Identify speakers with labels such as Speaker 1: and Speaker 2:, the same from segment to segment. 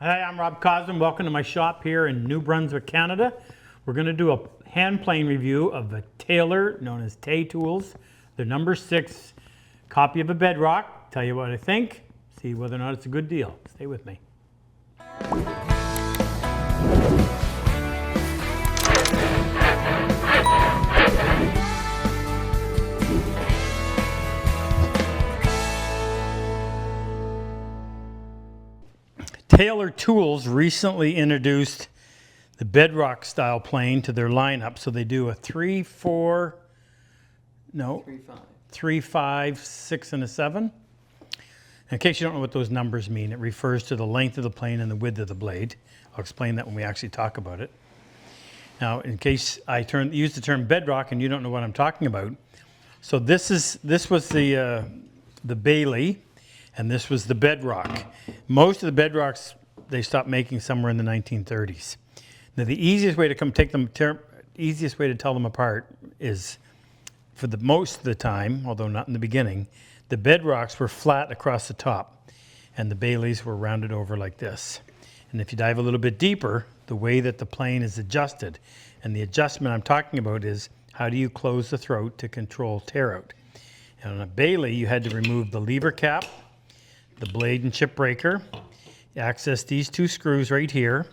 Speaker 1: Hi, I'm Rob Cosman. Welcome to my shop here in New Brunswick, Canada. We're going to do a hand plane review of a Taylor known as Tay Tools, the number 6 copy of a Bedrock. Tell you what I think, see whether or not it's a good deal. Stay with me. Taylor Tools recently introduced the Bedrock style plane to their lineup. So they do a 3, 4, no, 3, 5, 6, and a 7. In case you don't know what those numbers mean, it refers to the length of the plane and the width of the blade. I'll explain that when we actually talk about it. Now, in case I use the term Bedrock and you don't know what I'm talking about, so this was the Bailey, and this was the Bedrock. Most of the Bedrocks they stopped making somewhere in the 1930s. Now, the easiest way to tell them apart is, for the most of the time, although not in the beginning, the Bedrocks were flat across the top, and the Baileys were rounded over like this. And if you dive a little bit deeper, the way that the plane is adjusted, and the adjustment I'm talking about is how do you close the throat to control tear out. And on a Bailey, you had to remove the lever cap, the blade and chip breaker, access these 2 screws right here.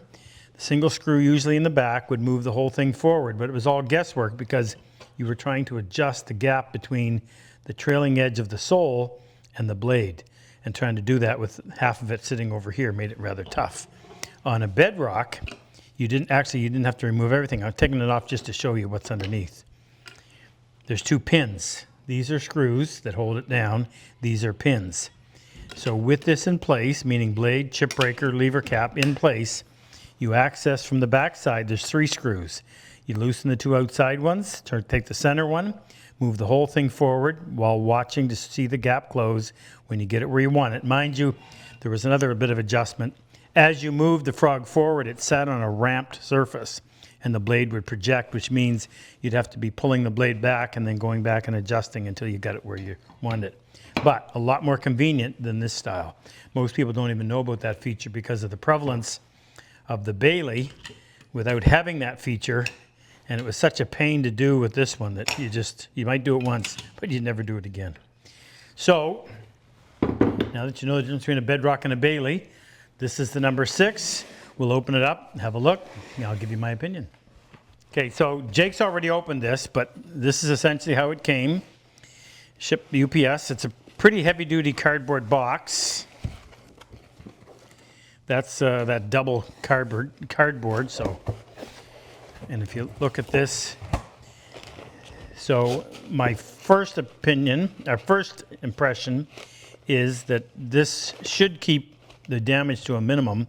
Speaker 1: The single screw, usually in the back, would move the whole thing forward, but it was all guesswork because you were trying to adjust the gap between the trailing edge of the sole and the blade, and trying to do that with half of it sitting over here made it rather tough. On a Bedrock, you didn't have to remove everything. I'm taking it off just to show you what's underneath. There's 2 pins. These are screws that hold it down. These are pins. So with this in place, meaning blade, chip breaker, lever cap in place, you access from the back side. There's 3 screws. You loosen the 2 outside ones, take the center one, move the whole thing forward while watching to see the gap close when you get it where you want it. Mind you, there was another bit of adjustment. As you move the frog forward, it sat on a ramped surface, and the blade would project, which means you'd have to be pulling the blade back and then going back and adjusting until you got it where you want it. But a lot more convenient than this style. Most people don't even know about that feature because of the prevalence of the Bailey without having that feature, and it was such a pain to do with this one that you might do it once, but you'd never do it again. So, now that you know the difference between a Bedrock and a Bailey, this is the number 6. We'll open it up and have a look, and I'll give you my opinion. Okay, so Jake's already opened this, but this is essentially how it came. Shipped UPS. It's a pretty heavy-duty cardboard box. That's that double cardboard. So, and if you look at this, so my first impression is that this should keep the damage to a minimum,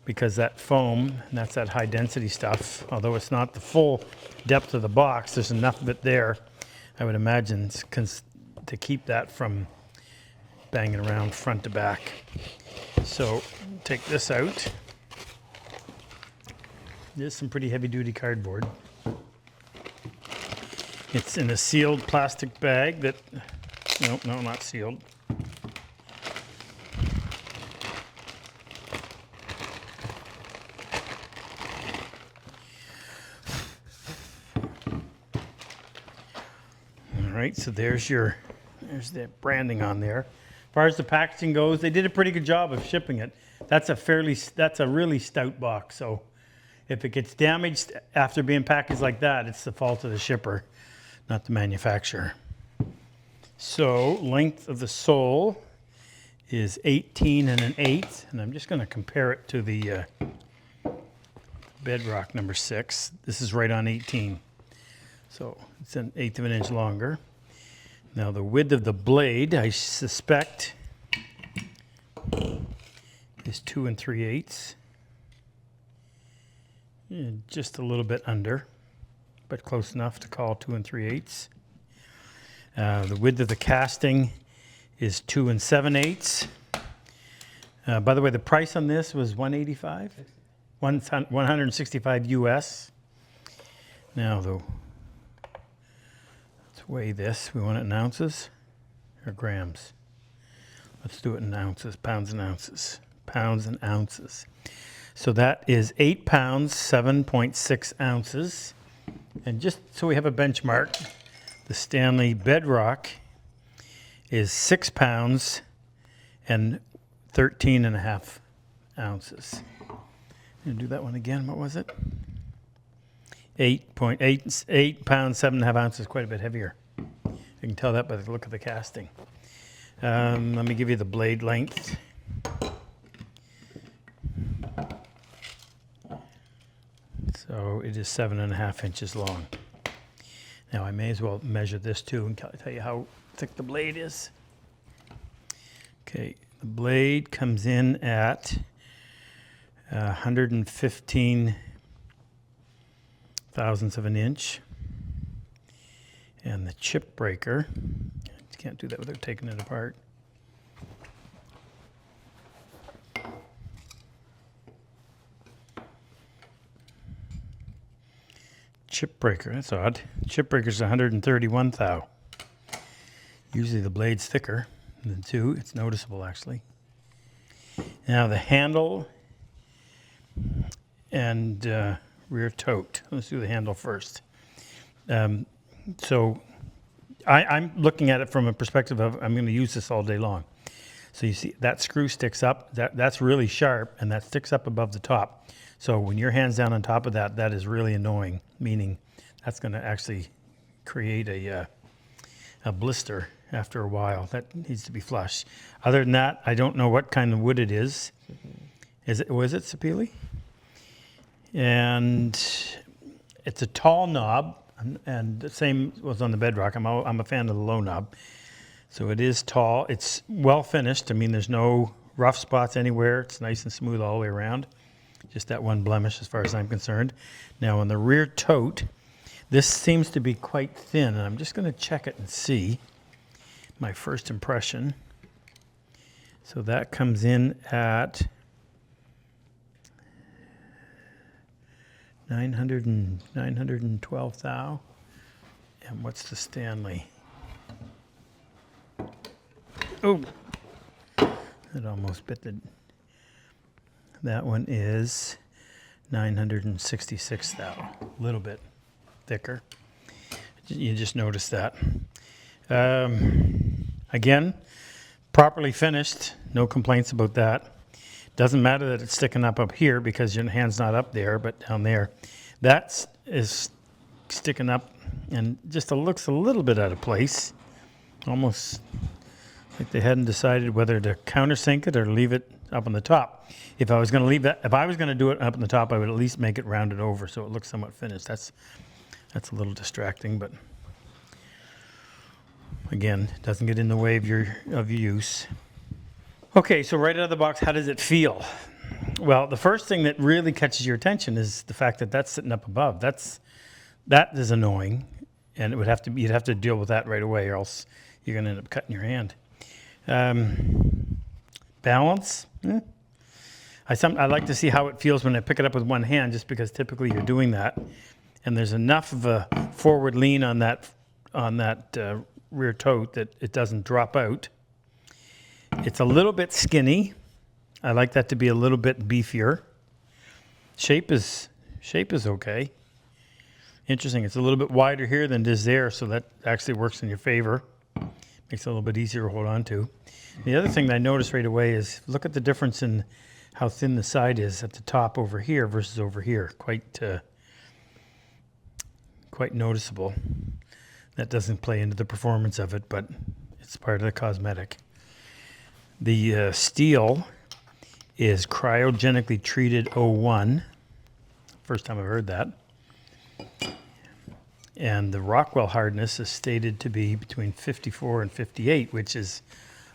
Speaker 1: because that foam, and that's that high density stuff, although it's not the full depth of the box, there's enough of it there, I would imagine, to keep that from banging around front to back. So take this out. There's some pretty heavy duty cardboard. It's in a sealed plastic bag that, no, not sealed. All right, so there's the branding on there. As far as the packaging goes, they did a pretty good job of shipping it. That's a really stout box. So if it gets damaged after being packaged like that, it's the fault of the shipper, not the manufacturer. So length of the sole is 18 1/8, and I'm just going to compare it to the Bedrock number 6. This is right on 18. So it's 1/8 of an inch longer. Now the width of the blade, I suspect, is 2 3/8. Yeah, just a little bit under, but close enough to call 2 3/8. The width of the casting is 2 7/8. By the way, the price on this was $185, $165 US. Now though, let's weigh this. We want it in ounces or grams? Let's do it in ounces, pounds and ounces. pounds in ounces. So that is 8 pounds, 7.6 ounces. And just so we have a benchmark, the Stanley Bedrock is 6 pounds and 13.5 ounces. And do that one again. What was it? 8 pounds, 7.5 ounces, quite a bit heavier. You can tell that by the look of the casting. Let me give you the blade length. So it is 7.5 inches long. Now I may as well measure this too and tell you how thick the blade is. Okay, the blade comes in at 115 thousandths of an inch. And the chip breaker, you can't do that without taking it apart. Chip breaker, that's odd. Chip breaker's 131 thou. Usually the blade's thicker than 2. It's noticeable actually. Now the handle and rear tote. Let's do the handle first. So I'm looking at it from a perspective of I'm going to use this all day long. So you see that screw sticks up. That's really sharp, and that sticks up above the top. So when your hand's down on top of that, that is really annoying, meaning that's going to actually create a blister after a while. That needs to be flush. Other than that, I don't know what kind of wood it is. Was it sapele? And it's a tall knob, and the same was on the Bedrock. I'm a fan of the low knob. So it is tall. It's well finished. I mean, there's no rough spots anywhere. It's nice and smooth all the way around. Just that one blemish as far as I'm concerned. Now on the rear tote, this seems to be quite thin, and I'm just going to check it and see my first impression. So that comes in at 912 thou. And what's the Stanley? Oh, it almost bit the... That one is 966 thou. A little bit thicker. You just noticed that. Again, properly finished. No complaints about that. Doesn't matter that it's sticking up here because your hand's not up there, but down there. That is sticking up and just looks a little bit out of place. Almost like they hadn't decided whether to countersink it or leave it up on the top. If I was going to leave that, if I was going to do it up on the top, I would at least make it rounded over so it looks somewhat finished. That's a little distracting, but again, it doesn't get in the way of your use. Okay, so right out of the box, how does it feel? Well, the first thing that really catches your attention is the fact that that's sitting up above. That is annoying, and you'd have to deal with that right away, or else you're going to end up cutting your hand. Balance. I like to see how it feels when I pick it up with one hand, just because typically you're doing that, and there's enough of a forward lean on that rear tote that it doesn't drop out. It's a little bit skinny. I like that to be a little bit beefier. Shape is okay. Interesting. It's a little bit wider here than it is there, so that actually works in your favor. Makes it a little bit easier to hold on to. The other thing that I noticed right away is look at the difference in how thin the side is at the top over here versus over here. Quite noticeable. That doesn't play into the performance of it, but it's part of the cosmetic. The steel is cryogenically treated 01. First time I've heard that. And the Rockwell hardness is stated to be between 54 and 58, which is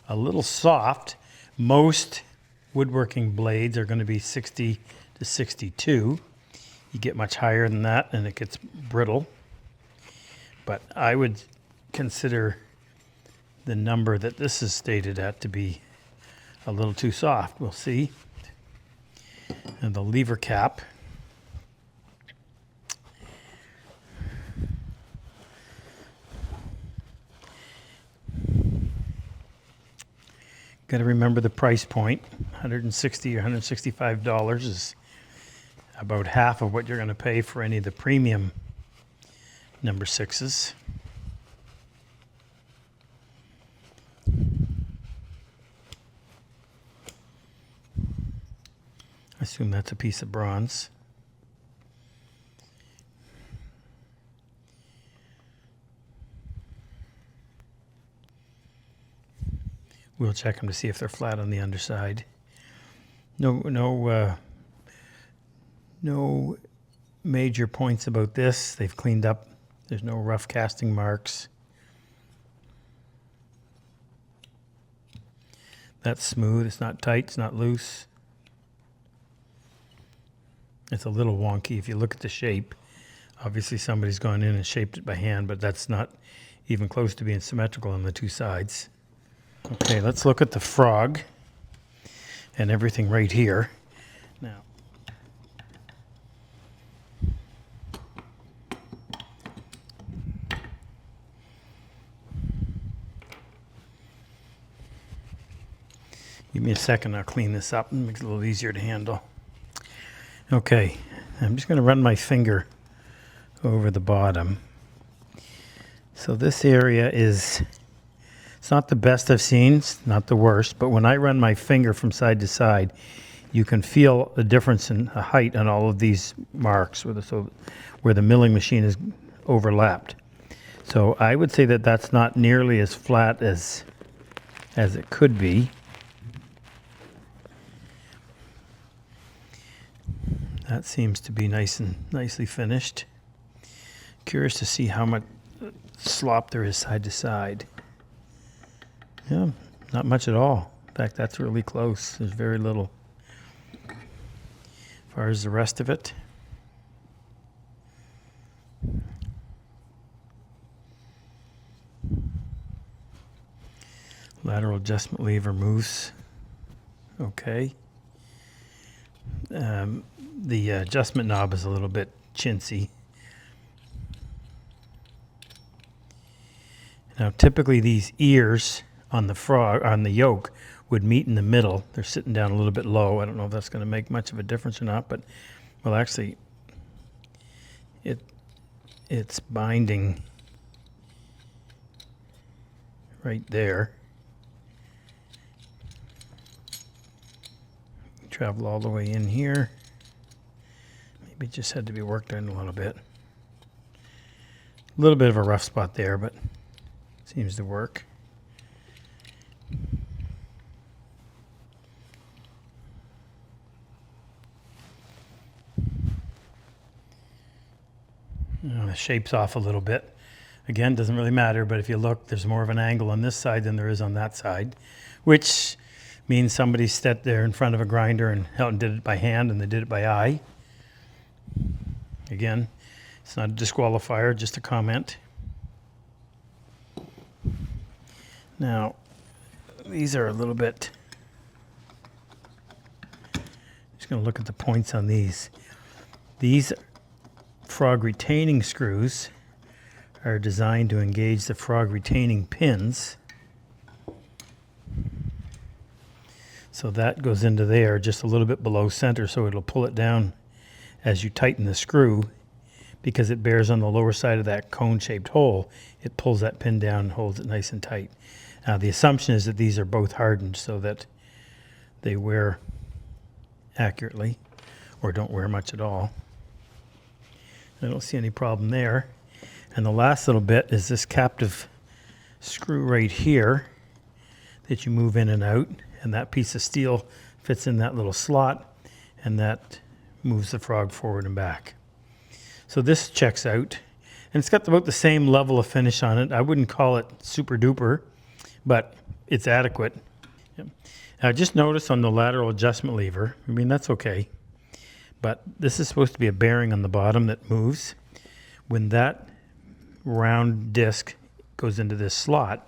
Speaker 1: a little soft. Most woodworking blades are going to be 60 to 62. You get much higher than that and it gets brittle. But I would consider the number that this is stated at to be a little too soft. We'll see. And the lever cap. Got to remember the price point. $160 or $165 is about half of what you're going to pay for any of the premium number 6s. I assume that's a piece of bronze. We'll check them to see if they're flat on the underside. No major points about this. They've cleaned up. There's no rough casting marks. That's smooth. It's not tight. It's not loose. It's a little wonky if you look at the shape. Obviously somebody's gone in and shaped it by hand, but that's not even close to being symmetrical on the two sides. Okay, let's look at the frog and everything right here. Now, give me a second, I'll clean this up and make it a little easier to handle. Okay, I'm just going to run my finger over the bottom. So this area is, it's not the best I've seen, it's not the worst, but when I run my finger from side to side, you can feel the difference in the height on all of these marks where the milling machine is overlapped. So I would say that that's not nearly as flat as it could be. That seems to be nice and nicely finished. Curious to see how much slop there is side to side. Yeah, not much at all. In fact, that's really close. There's very little. As far as the rest of it, lateral adjustment lever moves okay. The adjustment knob is a little bit chintzy. Now typically these ears on the frog, on the yoke, would meet in the middle. They're sitting down a little bit low. I don't know if that's going to make much of a difference or not, but well, actually it's binding right there. Travel all the way in here. Maybe it just had to be worked on a little bit. A little bit of a rough spot there, but seems to work. The shape's off a little bit. Again, doesn't really matter, but if you look, there's more of an angle on this side than there is on that side, which means somebody stepped there in front of a grinder and did it by hand, and they did it by eye. Again, it's not a disqualifier, just a comment. Now, these are a little bit, just going to look at the points on these. These frog retaining screws are designed to engage the frog retaining pins. So that goes into there just a little bit below center, so it'll pull it down as you tighten the screw. Because it bears on the lower side of that cone-shaped hole, it pulls that pin down and holds it nice and tight. Now the assumption is that these are both hardened so that they wear accurately or don't wear much at all. I don't see any problem there. And the last little bit is this captive screw right here that you move in and out, and that piece of steel fits in that little slot, and that moves the frog forward and back. So this checks out, and it's got about the same level of finish on it. I wouldn't call it super duper, but it's adequate. Yep. Now just notice on the lateral adjustment lever, I mean that's okay, but this is supposed to be a bearing on the bottom that moves. When that round disc goes into this slot,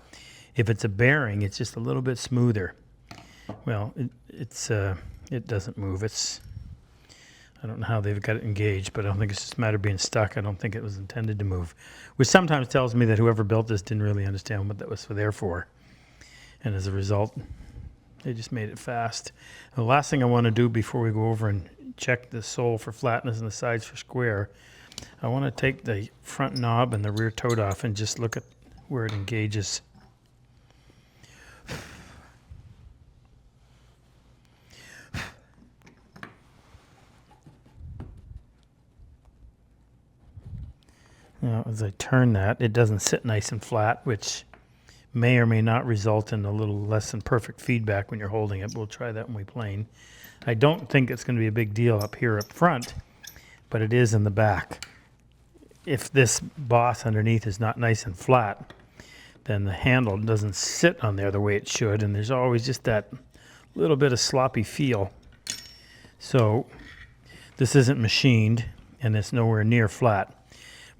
Speaker 1: if it's a bearing, it's just a little bit smoother. Well, it doesn't move. I don't know how they've got it engaged, but I don't think it's just a matter of being stuck. I don't think it was intended to move, which sometimes tells me that whoever built this didn't really understand what that was there for. And as a result, They just made it fast. The last thing I want to do before we go over and check the sole for flatness and the sides for square, I want to take the front knob and the rear tote off and just look at where it engages. Now, as I turn that, it doesn't sit nice and flat, which may or may not result in a little less than perfect feedback when you're holding it. We'll try that when we plane. I don't think it's going to be a big deal up here up front, but it is in the back. If this boss underneath is not nice and flat, then the handle doesn't sit on there the way it should, and there's always just that little bit of sloppy feel. So this isn't machined, and it's nowhere near flat,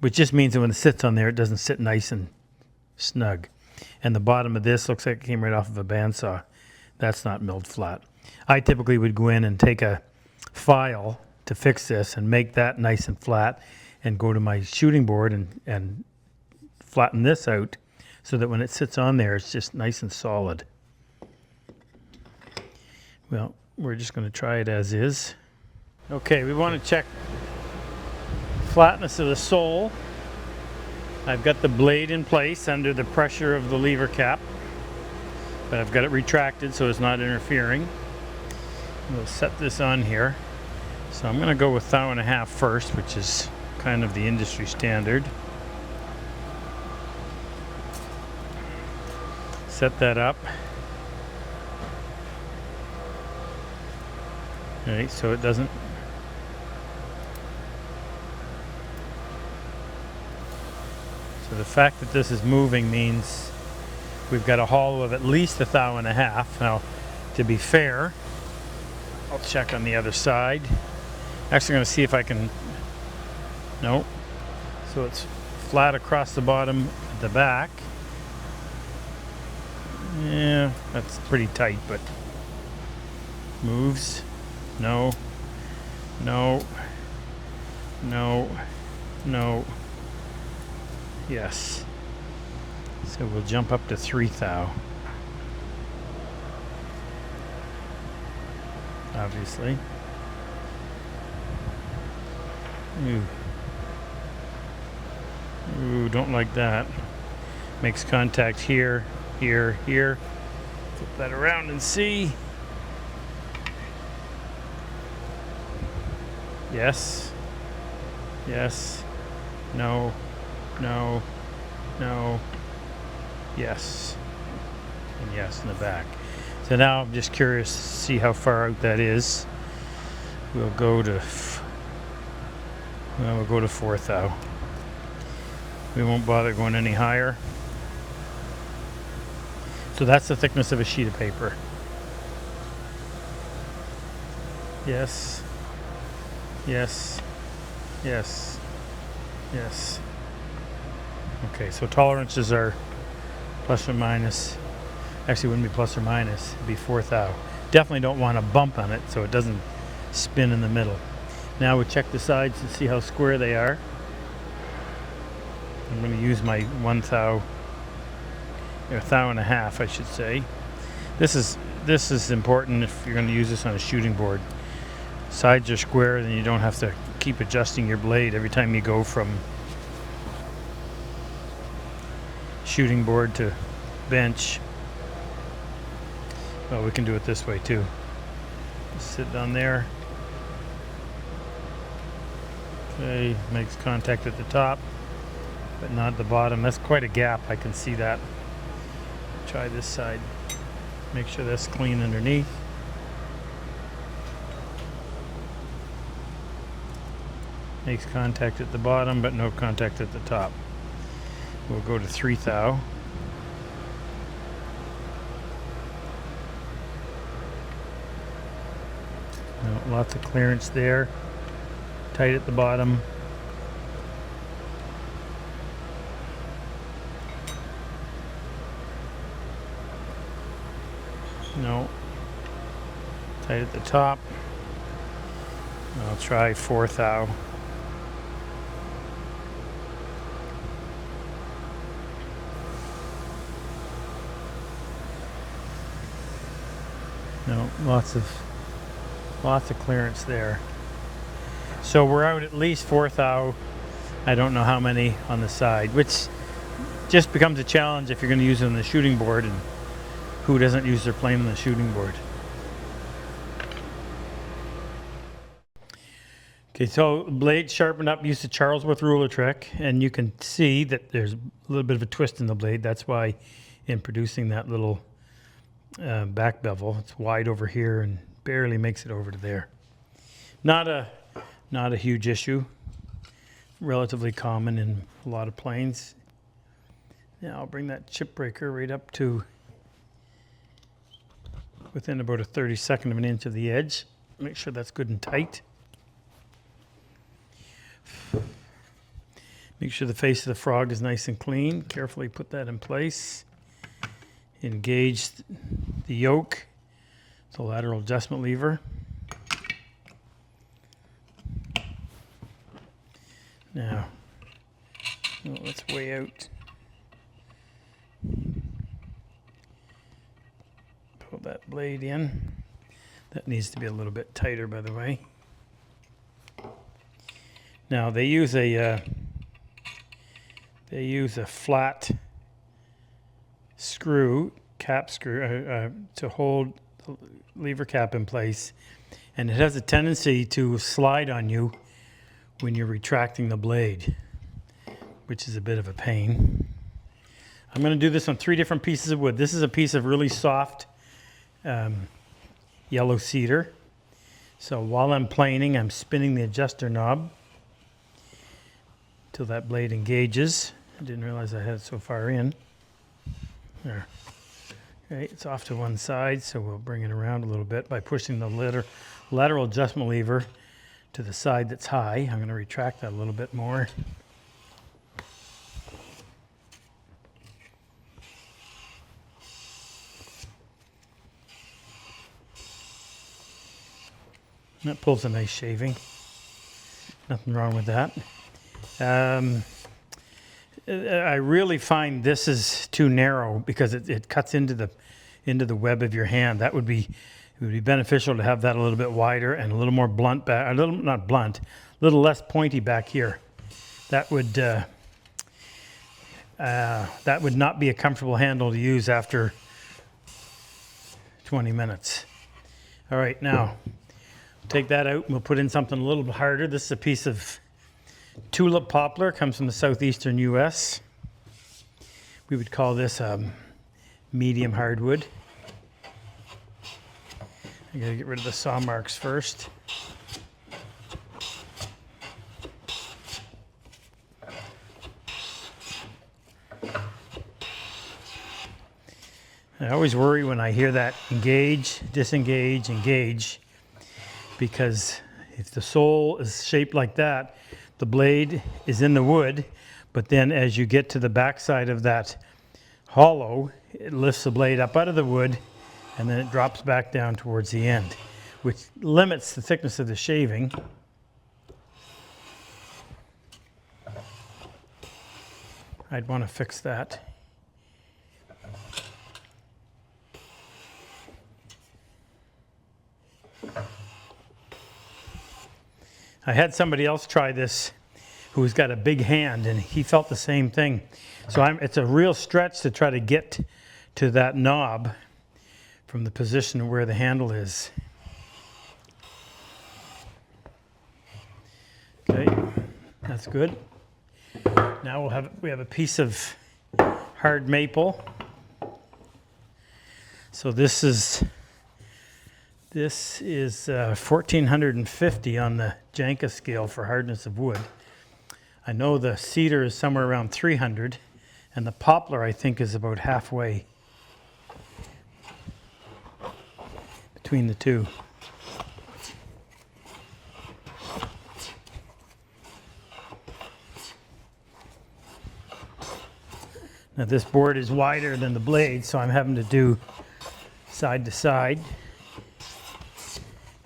Speaker 1: which just means that when it sits on there, it doesn't sit nice and snug. And the bottom of this looks like it came right off of a bandsaw. That's not milled flat. I typically would go in and take a file to fix this and make that nice and flat and go to my shooting board and flatten this out so that when it sits on there, it's just nice and solid. Well, we're just going to try it as is. Okay, we want to check flatness of the sole. I've got the blade in place under the pressure of the lever cap, but I've got it retracted so it's not interfering. We'll set this on here. So I'm going to go with 1.5 thou first, which is kind of the industry standard. Set that up. All right, so it doesn't. So the fact that this is moving means we've got a hollow of at least 1.5 thou. Now, to be fair, I'll check on the other side. Actually, I'm going to see if I can. No. So it's flat across the bottom at the back. Yeah, that's pretty tight, but moves. No. No. No. No. Yes. So we'll jump up to 3 thou. Obviously. Ooh. Ooh, don't like that. Makes contact here, here, here. Flip that around and see. Yes. Yes. No. No. No. Yes. And yes in the back. So now I'm just curious to see how far out that is. We'll go to 4 thou. We won't bother going any higher. So that's the thickness of a sheet of paper. Yes. Yes. Yes. Yes. Okay, so tolerances are plus or minus. Actually, it wouldn't be plus or minus. It'd be 4 thou. Definitely don't want a bump on it so it doesn't spin in the middle. Now we'll check the sides and see how square they are. I'm going to use my 1 thou, or 1.5 thou, I should say. This is important if you're going to use this on a shooting board. Sides are square, then you don't have to keep adjusting your blade every time you go from shooting board to bench. Well, we can do it this way too. Just sit down there. Okay, makes contact at the top, but not the bottom. That's quite a gap, I can see that. Try this side. Make sure that's clean underneath. Makes contact at the bottom, but no contact at the top. We'll go to 3 thou. No, lots of clearance there. Tight at the bottom. No. Tight at the top. I'll try 4 thou. No, lots of clearance there. So we're out at least 4 thou. I don't know how many on the side, which just becomes a challenge if you're going to use it on the shooting board, and who doesn't use their plane on the shooting board? Okay, so blade sharpened up, used a Charlesworth ruler trick, and you can see that there's a little bit of a twist in the blade. That's why in producing that little back bevel, it's wide over here and barely makes it over to there. Not a huge issue, relatively common in a lot of planes. Now I'll bring that chip breaker right up to within about a 32nd of an inch of the edge. Make sure that's good and tight. Make sure the face of the frog is nice and clean. Carefully put that in place. Engage the yoke, the lateral adjustment lever. Now, oh, that's way out. Pull that blade in. That needs to be a little bit tighter, by the way. Now they use a flat screw, cap screw, to hold the lever cap in place, and it has a tendency to slide on you when you're retracting the blade, which is a bit of a pain. I'm going to do this on 3 different pieces of wood. This is a piece of really soft yellow cedar. So while I'm planing, I'm spinning the adjuster knob till that blade engages. I didn't realize I had it so far in. There. Okay, it's off to one side, so we'll bring it around a little bit by pushing the lateral adjustment lever to the side that's high. I'm going to retract that a little bit more. That pulls a nice shaving. Nothing wrong with that. I really find this is too narrow because it cuts into the web of your hand. It would be beneficial to have that a little bit wider and a little more blunt back, a little not blunt, a little less pointy back here. That would not be a comfortable handle to use after 20 minutes. All right, now take that out and we'll put in something a little bit harder. This is a piece of tulip poplar, comes from the southeastern US. We would call this medium hardwood. I gotta get rid of the saw marks first. I always worry when I hear that engage, disengage, engage, because if the sole is shaped like that, the blade is in the wood, but then as you get to the back side of that hollow, it lifts the blade up out of the wood and then it drops back down towards the end, which limits the thickness of the shaving. I'd want to fix that. I had somebody else try this who's got a big hand, and he felt the same thing. So it's a real stretch to try to get to that knob from the position where the handle is. Okay, that's good. Now we have a piece of hard maple. So this is 1450 on the Janka scale for hardness of wood. I know the cedar is somewhere around 300, and the poplar I think is about halfway between the two. Now this board is wider than the blade, so I'm having to do side to side.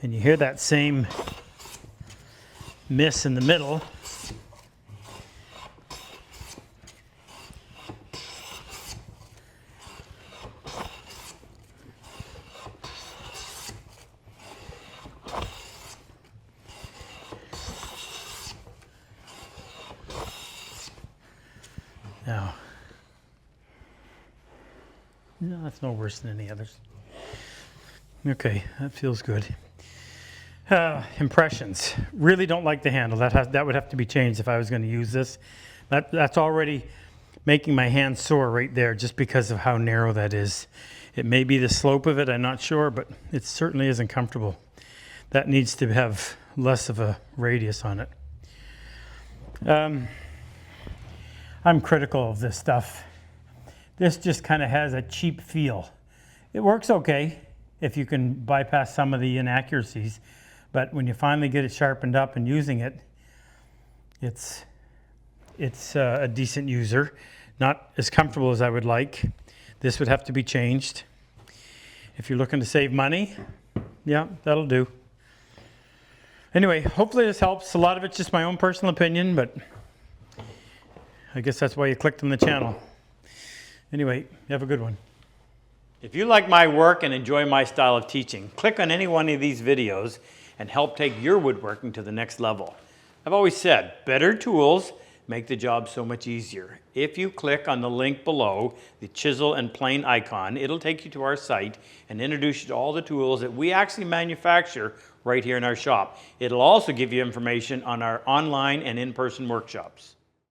Speaker 1: And you hear that same miss in the middle. Now, no, that's no worse than any others. Okay, that feels good. Impressions. Really don't like the handle. That would have to be changed if I was going to use this. That's already making my hand sore right there just because of how narrow that is. It may be the slope of it, I'm not sure, but it certainly isn't comfortable. That needs to have less of a radius on it. I'm critical of this stuff. This just kind of has a cheap feel. It works okay if you can bypass some of the inaccuracies, but when you finally get it sharpened up and using it, it's a decent user. Not as comfortable as I would like. This would have to be changed. If you're looking to save money, yeah, that'll do. Anyway, hopefully this helps. A lot of it's just my own personal opinion, but I guess that's why you clicked on the channel. Anyway, have a good one. If you like my work and enjoy my style of teaching, click on any one of these videos and help take your woodworking to the next level. I've always said, better tools make the job so much easier. If you click on the link below, the chisel and plane icon, it'll take you to our site and introduce you to all the tools that we actually manufacture right here in our shop. It'll also give you information on our online and in-person workshops.